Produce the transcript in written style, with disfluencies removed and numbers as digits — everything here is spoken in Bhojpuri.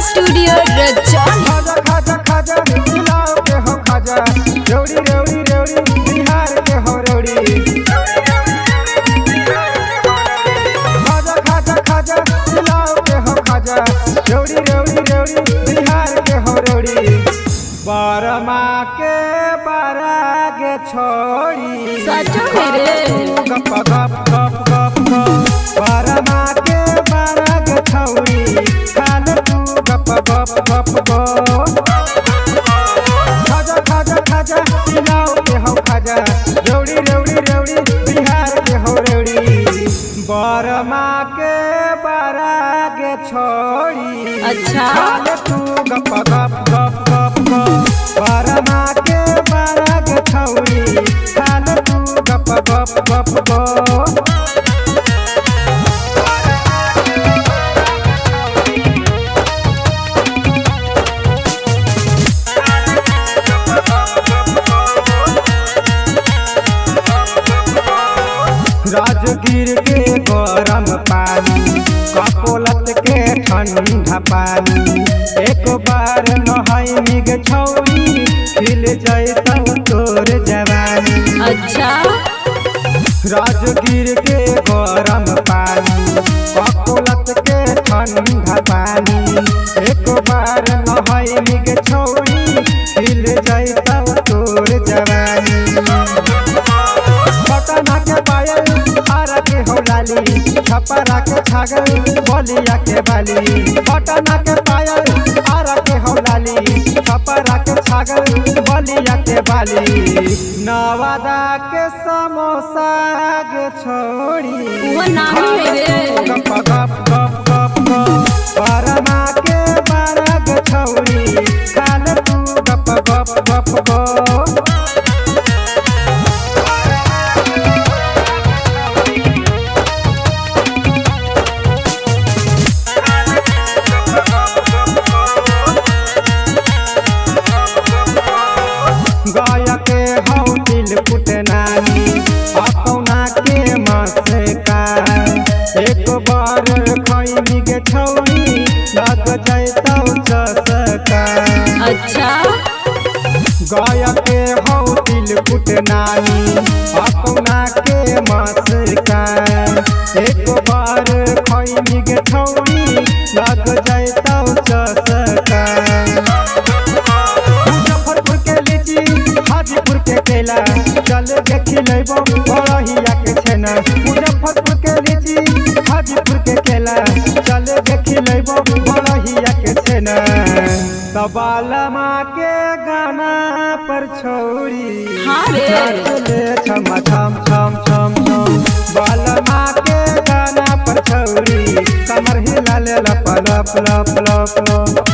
स्टूडियो रजौली। खाजा खाजा खाजा मिलाओ के हो खाजा, रेवड़ी रेवड़ी रेवड़ी बिहार के हो रेवड़ी। खाजा खाजा खाजा मिलाओ के हो खाजा, रेवड़ी रेवड़ी रेवड़ी बिहार के हो रेवड़ी। बारमा के बाराग छोड़ी सचो में रे। गप गप गप गप गप। बारमा के बाराग छोड़ी खान तू गप गप गप गप। खाजा खाजा खाजा मिलाओ के हो खाजा, रेवड़ी रेवड़ी रेवड़ी बिहार के हो रेवड़ी। बारमा के बाराग छोड़ी अच्छा खान तू गप गप गप गप गप। बारमा के बाराग छोड़ी खान तू गप गप गप गप। राजगीर के गरम पानी, कपोलत के ठंडा पानी। एक बार नहाई गे छौरी, खिल जैतौ तोर जवानी। अच्छा राजगीर के गरम पानी, कपोलत के ठंडा पानी। एक बार नहाई गे छौरी, खिल जैतौ तोर जवानी। पटना के पायल आरा के हो लाली, छपरा के छागल बलिया के बाली। पटना के पायल आरा के हो लाली, छपरा के छागल बलिया के बाली। नवादा के समोसा के छोड़ी वो नाम ही है रे। गप गप गप गप गप। बारमा के बाराग छोड़ी खान तू गप गप गप गप। गाया के हौ दिल पुटनानी, अपना के मस्का। एक बार खैनी के छौरी लग जैतौ चसका। अच्छा गाया के हौ दिल पुटनानी, अपना के मस्का। एक बार खैनी के छौरी लग जैतौ चसका। मुजफ्फरपुर के लीची, हाजीपुर के केला, चल देखी लेबो बड़हिया के छेना। मुजफ्फरपुर के लीची, हाजीपुर के केला, चल देखी लेबो बड़हिया के छेना। तबालमा के गाना पर छोड़ी हाँ रे। नाचले छम छम छम छम छम। बालमा के गाना पर छोड़ी कमर हिला ले लप लप लप लप लप।